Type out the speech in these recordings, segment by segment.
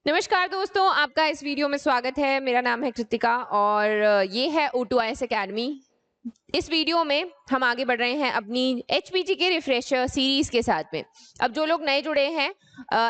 नमस्कार दोस्तों, आपका इस वीडियो में स्वागत है। मेरा नाम है कृतिका और ये है O2IS अकेडमी। इस वीडियो में हम आगे बढ़ रहे हैं अपनी एचपीजी के रिफ्रेशर सीरीज के साथ में। अब जो लोग नए जुड़े हैं,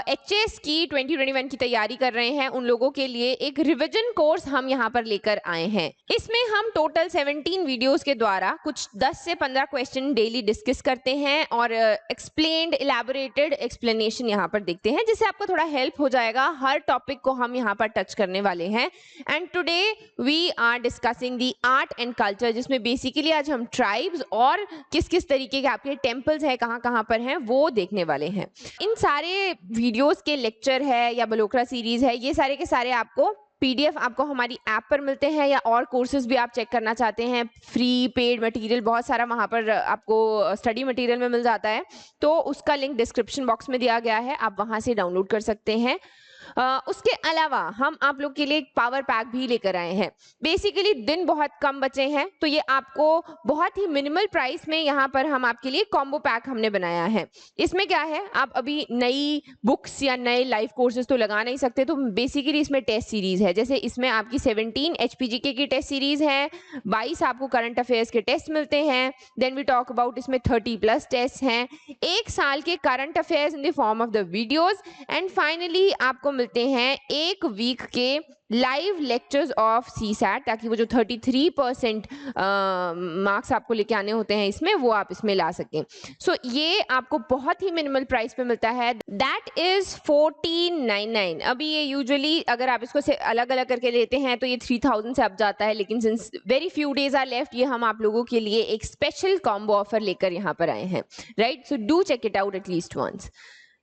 एचएस की 2021 की तैयारी कर रहे हैं, उन लोगों के लिए एक रिवीजन कोर्स हम यहाँ पर लेकर आए हैं। इसमें हम टोटल 17 वीडियोस के द्वारा कुछ 10 से 15 क्वेश्चन डेली डिस्कस करते हैं और एक्सप्लेन्ड इलैबोरेटेड एक्सप्लेनेशन यहाँ पर देखते हैं, जिससे आपको थोड़ा हेल्प हो जाएगा। हर टॉपिक को हम यहाँ पर टच करने वाले हैं। And today we are discussing the art and culture, जिसमें बेसिकली आज हम ट्राइब्स और किस किस तरीके के आपके टेम्पल्स है, कहाँ कहाँ पर हैं, वो देखने वाले हैं। इन सारे वीडियोस के लेक्चर है या बलोकरा सीरीज है, ये सारे के सारे आपको पीडीएफ आपको हमारी ऐप पर मिलते हैं, या और कोर्सेज भी आप चेक करना चाहते हैं, फ्री पेड मटेरियल बहुत सारा वहां पर आपको स्टडी मटेरियल में मिल जाता है। तो उसका लिंक डिस्क्रिप्शन बॉक्स में दिया गया है, आप वहां से डाउनलोड कर सकते हैं। उसके अलावा हम आप लोग के लिए एक पावर पैक भी लेकर आए हैं। बेसिकली दिन बहुत कम बचे हैं, तो ये आपको बहुत ही मिनिमल प्राइस में यहाँ पर हम आपके लिए कॉम्बो पैक हमने बनाया है। इसमें क्या है, आप अभी नई बुक्स या नए लाइव कोर्सेज तो लगा नहीं सकते, तो बेसिकली इसमें टेस्ट सीरीज है। जैसे इसमें आपकी 17 एचपीजीके की टेस्ट सीरीज है, 22 आपको करंट अफेयर्स के टेस्ट मिलते हैं। देन वी टॉक अबाउट इसमें 30+ टेस्ट हैं, 1 साल के current affairs in the form of the videos, and finally आपको मिलते हैं 1 वीक के लाइव लेक्चर्स ऑफ सीसैट, ताकि वो जो 33% मार्क्स आपको लेके आने होते हैं इसमें, वो आप इसमें ला सकें। सो ये आपको बहुत ही मिनिमल प्राइस पे मिलता है, दैट इज 1499। अभी ये यूजुअली अगर आप इसको से अलग अलग करके लेते हैं तो ये 3000 से अब जाता है, लेकिन since very few days are left, ये हम आप लोगों के लिए एक स्पेशल कॉम्बो ऑफर लेकर यहाँ पर आए हैं। Right, so do check it out at least once.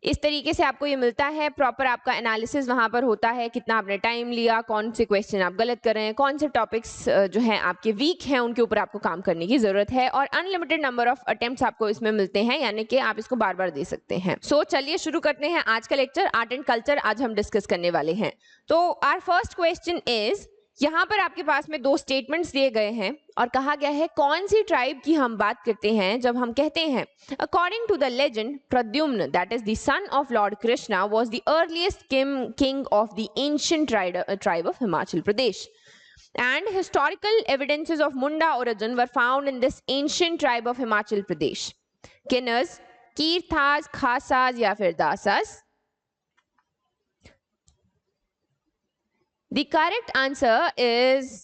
इस तरीके से आपको ये मिलता है, प्रॉपर आपका एनालिसिस वहां पर होता है, कितना आपने टाइम लिया, कौन से क्वेश्चन आप गलत कर रहे हैं, कौन से टॉपिक्स जो हैं आपके वीक हैं, उनके ऊपर आपको काम करने की जरूरत है, और अनलिमिटेड नंबर ऑफ अटेम्प्ट्स आपको इसमें मिलते हैं, यानी कि आप इसको बार बार दे सकते हैं। सो चलिए शुरू करते हैं आज का लेक्चर। आर्ट एंड कल्चर आज हम डिस्कस करने वाले हैं। तो आवर फर्स्ट क्वेश्चन इज, यहाँ पर आपके पास में 2 स्टेटमेंट्स दिए गए हैं और कहा गया है कौन सी ट्राइब की हम बात करते हैं जब हम कहते हैं according to the legend Pradyumna, that is the son of Lord Krishna, was the earliest king of the ancient tribe of Himachal Pradesh, and historical evidences of Munda origin were found in this ancient tribe of Himachal Pradesh. Kinners, Kirthas, Khasas या फिर दासas? The correct answer is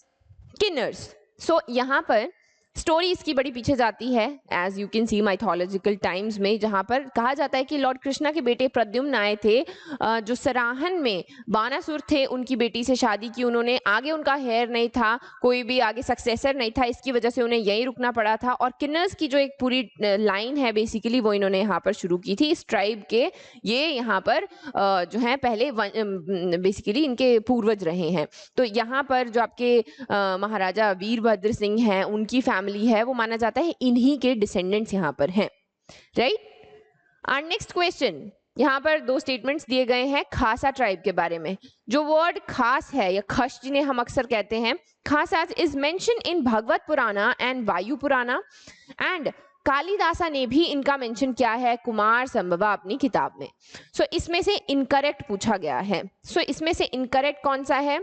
Kinners. So यहाँ पर story इसकी बड़ी पीछे जाती है, as you can see mythological times में, जहाँ पर कहा जाता है कि लॉर्ड कृष्णा के बेटे प्रद्युम्न आए थे, जो सराहन में बानासुर थे, उनकी बेटी से शादी की उन्होंने। आगे उनका हेयर नहीं था, कोई भी आगे सक्सेसर नहीं था, इसकी वजह से उन्हें यहीं रुकना पड़ा था। और किन्नर्स की जो एक पूरी लाइन है बेसिकली, वो इन्होंने यहाँ पर शुरू की थी। इस ट्राइब के ये यहाँ पर जो है पहले बेसिकली इनके पूर्वज रहे हैं। तो यहाँ पर जो आपके महाराजा वीरभद्र सिंह हैं, उनकी फैमिली है, वो माना जाता है इन्हीं के डिसेंडेंट्स यहाँ पर हैं। राइट, और नेक्स्ट क्वेश्चन, यहाँ पर 2 स्टेटमेंट्स दिए गए हैं खासा ट्राइब के बारे में। जो वर्ड खास है या खश जिन्हें हम अक्सर कहते हैं, खासा इज मेंशन इन भगवत पुराना एंड वायु पुराना, एंड कालिदासा ने भी इनका मेंशन किया है कुमार संभवा अपनी किताब में। सो इसमें से इनकरेक्ट पूछा गया है। सो इसमें से इनकरेक्ट कौन सा है,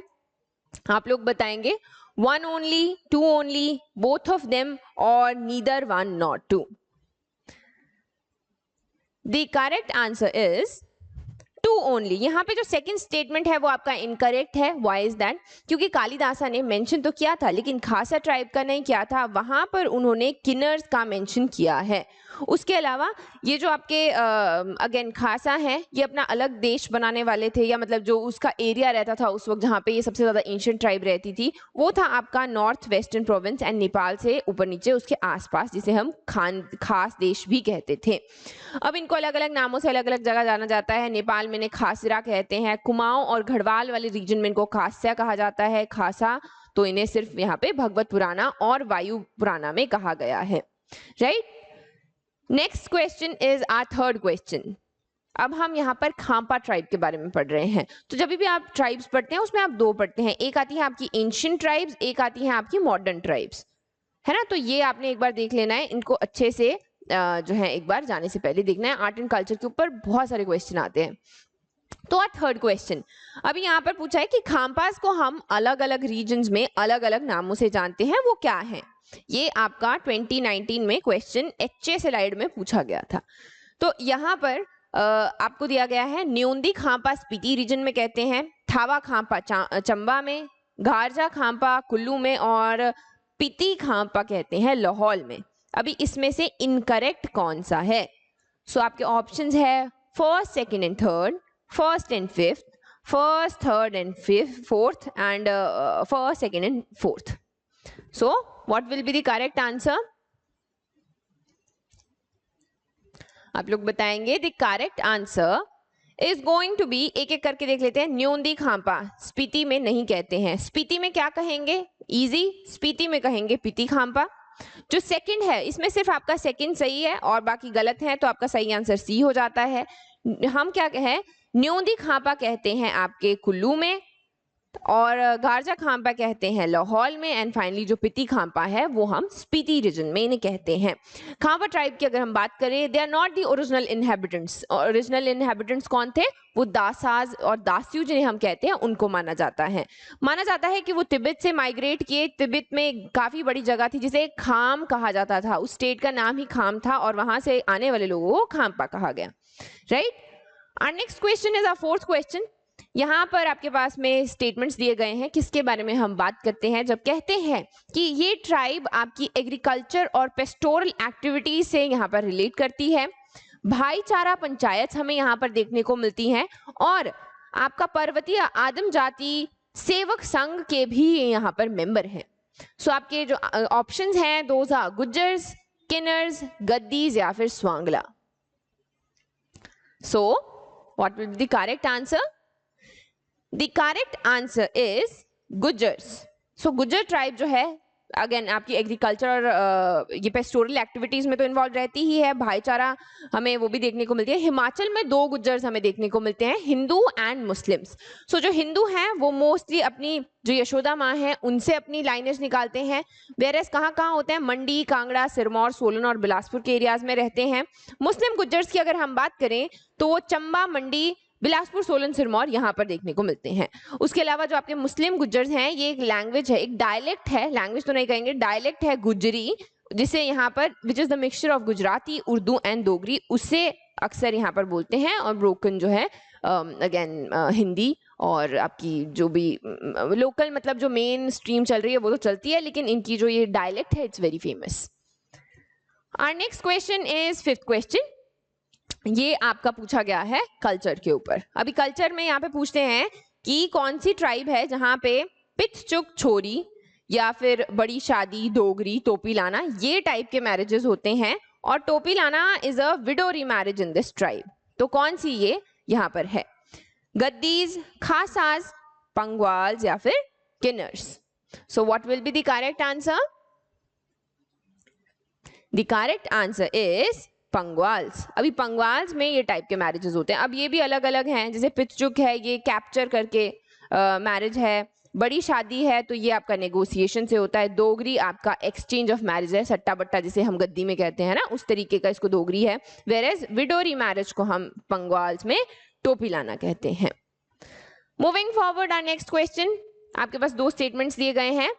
आप लोग बताएंगे? 1 only, 2 only, both of them, or neither one nor 2? The correct answer is 2 only. यहाँ पे जो सेकंड स्टेटमेंट है वो आपका इनकरेक्ट है। Why is that? क्योंकि कालिदासा ने मेंशन तो किया था, लेकिन खासा ट्राइब का नहीं किया था, वहां पर उन्होंने किन्नर्स का मेंशन किया है। उसके अलावा ये जो आपके अगेन खासा है, ये अपना अलग देश बनाने वाले थे, या मतलब जो उसका एरिया रहता था उस वक्त जहाँ पे ये सबसे ज्यादा एंशिएंट ट्राइब रहती थी, वो था आपका north western province and Nepal से ऊपर नीचे उसके आसपास, जिसे हम खास देश भी कहते थे। अब इनको अलग अलग नामों से अलग अलग जगह जाना जाता है। नेपाल में इन्हें खासरा कहते हैं, कुमाऊं और गढ़वाल वाले रीजन में इनको खास्या कहा जाता है। खासा तो इन्हें सिर्फ यहाँ पे भगवत पुराना और वायु पुराना में कहा गया है। Right, next question is our third question. अब हम यहाँ पर खाम्पा ट्राइब के बारे में पढ़ रहे हैं। तो जब भी आप ट्राइब्स पढ़ते हैं उसमें आप 2 पढ़ते हैं, एक आती है आपकी एंशिएंट ट्राइब्स, एक आती है आपकी मॉडर्न ट्राइब्स, है ना। तो ये आपने एक बार देख लेना है, इनको अच्छे से जो है एक बार जाने से पहले देखना है। आर्ट एंड कल्चर के ऊपर बहुत सारे क्वेश्चन आते हैं। तो थर्ड क्वेश्चन अभी यहाँ पर पूछा है कि खाम्पास को हम अलग अलग रीजन्स में अलग अलग नामों से जानते हैं, वो क्या है? ये आपका 2019 में क्वेश्चन HA स्लाइड में पूछा गया था। तो यहाँ पर आपको दिया गया है न्योंदी खाम्पा स्पीति रीजन में कहते हैं, थावा खाम्पा चंबा में, घारजा खाम्पा कुल्लू में और पिती खाम्पा कहते हैं लाहौल में। अभी इसमें से इनकरेक्ट कौन सा है? सो आपके ऑप्शंस है first, second and third, first and fifth, first, third and fifth, fourth, and first, second and fourth. So, what will be the correct answer? आप लोग बताएंगे। The correct answer is going to be, एक एक करके देख लेते हैं। न्योंदी खाम्पा स्पीति में नहीं कहते हैं। स्पीति में क्या कहेंगे? इजी, स्पीति में कहेंगे पिती खाम्पा। जो सेकंड है इसमें सिर्फ आपका सेकंड सही है और बाकी गलत है, तो आपका सही आंसर सी हो जाता है। हम क्या कहें, न्योंदी खाम्पा कहते हैं आपके कुल्लू में और घारजा खाम्पा कहते हैं लाहौल में, एंड फाइनली जो पिती खाम्पा है वो हम स्पीति रीजन में इन्हें कहते हैं। खाम्पा ट्राइब की अगर हम बात करें, they are not the original inhabitants. Original inhabitants कौन थे? वो दासाज और दास्यू जिन्हें हम कहते हैं उनको माना जाता है। माना जाता है कि वो तिब्बत से माइग्रेट किए। तिब्बत में काफी बड़ी जगह थी जिसे खाम कहा जाता था, उस स्टेट का नाम ही खाम था और वहां से आने वाले लोगों को खाम्पा कहा गया। Right, Our next question is our fourth question. यहाँ पर आपके पास में स्टेटमेंट्स दिए गए हैं, किसके बारे में हम बात करते हैं जब कहते हैं कि ये ट्राइब आपकी एग्रीकल्चर और पेस्टोरल एक्टिविटीज से यहाँ पर रिलेट करती है। भाईचारा पंचायत हमें यहाँ पर देखने को मिलती हैं और आपका पर्वतीय आदिम जाति सेवक संघ के भी यहाँ पर मेंबर हैं। सो आपके जो ऑप्शंस हैं दोज आर गुज्जर्स, किन्नर्स, गद्दीज या फिर Swangla. So, what will be the correct answer? The correct answer is Gujars. So, Gujar tribe जो है अगेन आपकी एग्रीकल्चर और ये पेस्टोरल एक्टिविटीज में तो इन्वॉल्व रहती ही है। भाईचारा हमें वो भी देखने को मिलती है। हिमाचल में दो गुज्जर्स हमें देखने को मिलते हैं, हिंदू एंड मुस्लिम्स। सो जो हिंदू हैं वो मोस्टली अपनी जो यशोदा माँ है उनसे अपनी लाइनेज निकालते हैं। वेरएस कहाँ कहाँ होते हैं? मंडी, कांगड़ा, सिरमौर, सोलन और बिलासपुर के एरियाज में रहते हैं। मुस्लिम गुज्जर्स की अगर हम बात करें तो वो चंबा, मंडी, बिलासपुर, सोलन, सिरमौर यहाँ पर देखने को मिलते हैं। उसके अलावा जो आपके मुस्लिम गुज्जर्स हैं ये एक लैंग्वेज है, एक डायलेक्ट है, लैंग्वेज तो नहीं कहेंगे, डायलेक्ट है गुजरी, जिसे यहाँ पर which is the mixture of Gujarati, Urdu and Dogri, उससे अक्सर यहाँ पर बोलते हैं। और ब्रोकन जो है अगेन हिंदी और आपकी जो भी लोकल मतलब जो मेन स्ट्रीम चल रही है वो तो चलती है, लेकिन इनकी जो ये डायलेक्ट है it's very famous. Our next question is fifth question. ये आपका पूछा गया है कल्चर के ऊपर। अभी कल्चर में यहाँ पे पूछते हैं कि कौन सी ट्राइब है जहाँ पे पितचुक छोरी या फिर बड़ी शादी, डोगरी, टोपी लाना ये टाइप के मैरिजेस होते हैं, और टोपी लाना is a window remarriage in this tribe. तो कौन सी ये यहाँ पर है? गद्दीज, खासाज, पंगवाल्स या फिर Kinnars. So what will be the correct answer? The correct answer is Pangwals. अभी पंगवाल्स में ये टाइप के मैरिजेस होते हैं। अब ये भी अलग अलग हैं, जैसे पितचुक है ये कैप्चर करके मैरिज है, बड़ी शादी है तो ये आपका नेगोशिएशन से होता है, डोगरी आपका एक्सचेंज ऑफ मैरिज है, सट्टा बट्टा जिसे हम गद्दी में कहते हैं ना उस तरीके का इसको डोगरी है। वेयरएज विडोरी मैरिज को हम पंगवाल्स में टोपी लाना कहते हैं। Moving forward our next question. आपके पास दो स्टेटमेंट्स दिए गए हैं।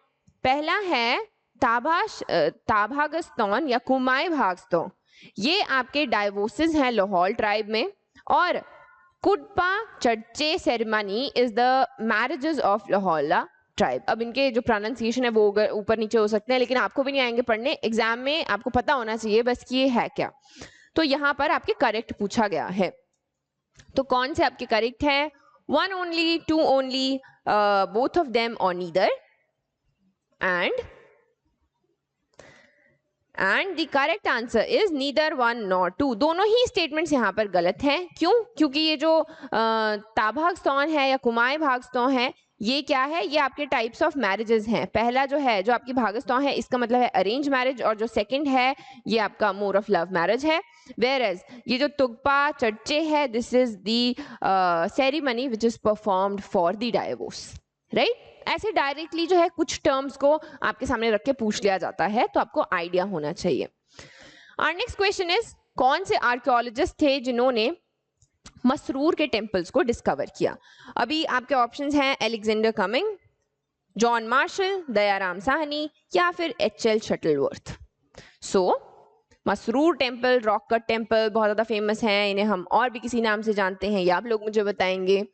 पहला है ताभागस्तौन या कुमाई भागस्तौन, ये आपके डाइवोर्सेस हैं लाहौल ट्राइब में, और कुडपा चर्चे ceremony is the marriages of Lahaula tribe. अब इनके जो प्रोनाउंसिएशन है वो ऊपर नीचे हो सकते हैं, लेकिन आपको भी नहीं आएंगे पढ़ने, एग्जाम में आपको पता होना चाहिए बस कि ये है क्या। तो यहाँ पर आपके करेक्ट पूछा गया है, तो कौन से आपके करेक्ट है? One only, two only, both of them और neither, and the correct answer is neither one nor two. दोनों ही स्टेटमेंट्स यहाँ पर गलत हैं। क्यों? क्योंकि ये जो ताभागस्तौन है या कुमाई भागस्तौन है ये क्या है? ये आपके टाइप्स ऑफ मैरिजेस हैं। पहला जो है जो आपकी भागस्तौन है इसका मतलब है अरेंज मैरिज, और जो सेकंड है ये आपका मोर ऑफ लव मैरिज है। वेयरएज ये जो तुगपा चर्चे है this is the ceremony which is performed for the divorce. Right, ऐसे डायरेक्टली जो है कुछ टर्म्स को आपके सामने रख के पूछ लिया जाता है, तो आपको आइडिया होना चाहिए। आवर नेक्स्ट क्वेश्चन इज कौन से आर्कियोलॉजिस्ट थे जिन्होंने मसरूर के टेम्पल्स को डिस्कवर किया? अभी आपके ऑप्शंस हैं Alexander Cunningham, John Marshall, Dayaram Sahni या फिर H L. Shuttleworth. So Masroor temple, rock cut temple बहुत ज्यादा फेमस हैं, इन्हें हम और भी किसी नाम से जानते हैं, ये आप लोग मुझे बताएंगे।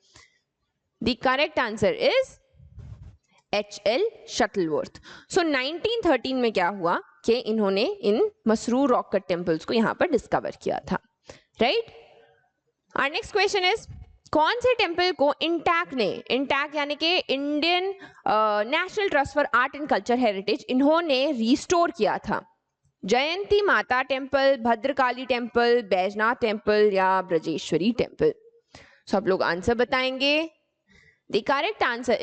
The correct answer is H L. Shuttleworth. So 1913 में क्या हुआ कि इन्होंने इन मसरूर रॉक कट टेम्पल्स को यहाँ पर डिस्कवर किया था, right. Our next question is, कौन से टेम्पल को इंटैक ने, इंटैक यानी कि Indian National Trust for Art and Culture Heritage, इन्होंने रिस्टोर किया था? Jayanti Mata temple, Bhadrakali temple, Baijnath temple या ब्रजेश्वरी टेम्पल? सो आप लोग आंसर बताएंगे। The correct answer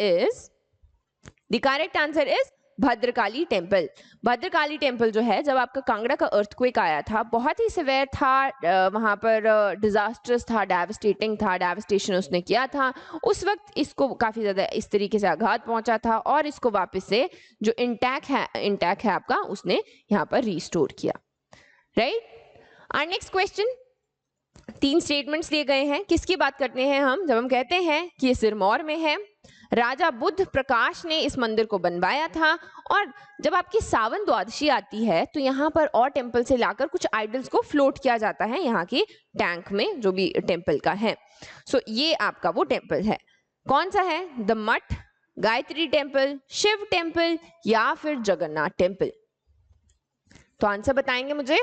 is Bhadrakali temple. Bhadrakali temple जो है, जब आपका कांगड़ा का अर्थक्वेक आया था, बहुत ही सिवियर था, वहां पर डिजास्टर्स था, डेवस्टेटिंग था, डेवस्टेशन उसने किया था। उस वक्त इसको काफी ज्यादा इस तरीके से आघात पहुंचा था और इसको वापस से जो इंटैक है आपका, उसने यहाँ पर रिस्टोर किया, right. Our next question, 3 statements दिए गए हैं, किसकी बात करते हैं हम जब हम कहते हैं कि ये सिरमौर में है? राजा बुद्ध प्रकाश ने इस मंदिर को बनवाया था, और जब आपकी सावन द्वादशी आती है तो यहाँ पर और टेम्पल से लाकर कुछ आइडल्स को फ्लोट किया जाता है यहाँ की टैंक में, जो भी टेम्पल का है। सो ये आपका वो टेम्पल है, कौन सा है? द मठ, गायत्री टेम्पल, शिव टेम्पल या फिर जगन्नाथ टेम्पल? तो आंसर बताएंगे मुझे।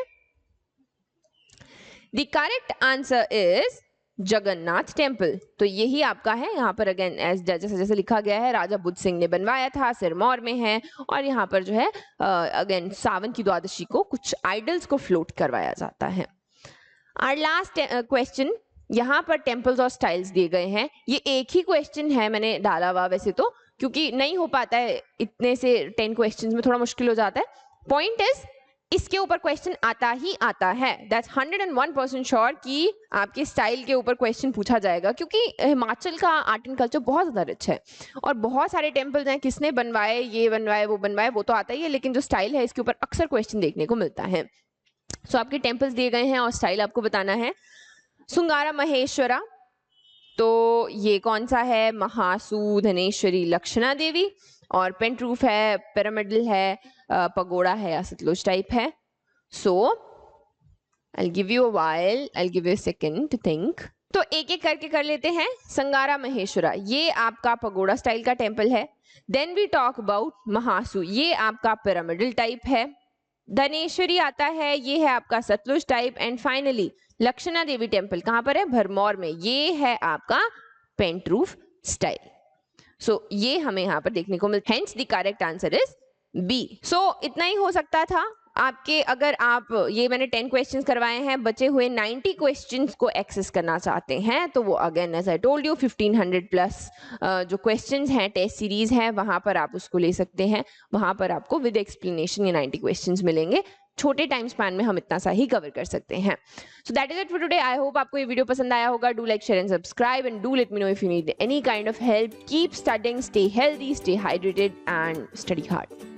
The correct answer is Jagannath temple. तो यही आपका है, यहाँ पर अगेन जैसे लिखा गया है, राजा बुद्ध सिंह ने बनवाया था, सिरमौर में है, और यहाँ पर जो है अगेन सावन की द्वादशी को कुछ आइडल्स को फ्लोट करवाया जाता है। आवर लास्ट क्वेश्चन, यहाँ पर टेम्पल्स और स्टाइल्स दिए गए हैं। ये एक ही क्वेश्चन है मैंने डाला हुआ वैसे तो, क्योंकि नहीं हो पाता है इतने से 10 क्वेश्चंस में, थोड़ा मुश्किल हो जाता है। पॉइंट इज, इसके ऊपर क्वेश्चन आता ही आता है, दैट्स 101% श्योर कि आपके स्टाइल के ऊपर क्वेश्चन पूछा जाएगा, क्योंकि हिमाचल का आर्ट एंड कल्चर बहुत ज्यादा रिच है और बहुत सारे टेम्पल्स हैं, किसने बनवाए, ये बनवाए, वो तो आता ही है, लेकिन जो स्टाइल है इसके ऊपर अक्सर क्वेश्चन देखने को मिलता है। सो आपके टेम्पल्स दिए गए हैं और स्टाइल आपको बताना है। सुंगारा महेश्वरा, तो ये कौन सा है? महासू, धनेश्वरी, लक्षणा देवी, और पेंट रूफ है, पिरामिडल है, पगोड़ा है या सतलुज टाइप है? सो I'll give you a while, I'll give you a second to think. तो एक एक करके कर लेते हैं। संगारा महेश्वरा, ये आपका पगोड़ा स्टाइल का टेम्पल है। Then we talk about Mahasu, ये आपका पिरामिडल टाइप है। धनेश्वरी आता है, ये है आपका Sutlej type. And finally Lakshana Devi temple कहां पर है? भरमौर में, ये है आपका पेंट रूफ स्टाइल। सो ये हमें यहाँ पर देखने को मिलता है, hence the correct answer is B. So इतना ही हो सकता था आपके, अगर आप ये मैंने 10 क्वेश्चंस करवाए हैं, बचे हुए 90 क्वेश्चंस को एक्सेस करना चाहते हैं तो वो again as I told you 1500 plus जो क्वेश्चंस हैं, टेस्ट सीरीज है, वहां पर आप उसको ले सकते हैं। वहां पर आपको विद एक्सप्लेनेशन ये 90 क्वेश्चंस मिलेंगे। छोटे टाइम स्पैन में हम इतना सा ही कवर कर सकते हैं। So that is it for today. I hope आपको ये वीडियो पसंद आया होगा। Do like, share and subscribe and do let me know if you need any kind of help. Keep studying, stay healthy, stay hydrated and study hard.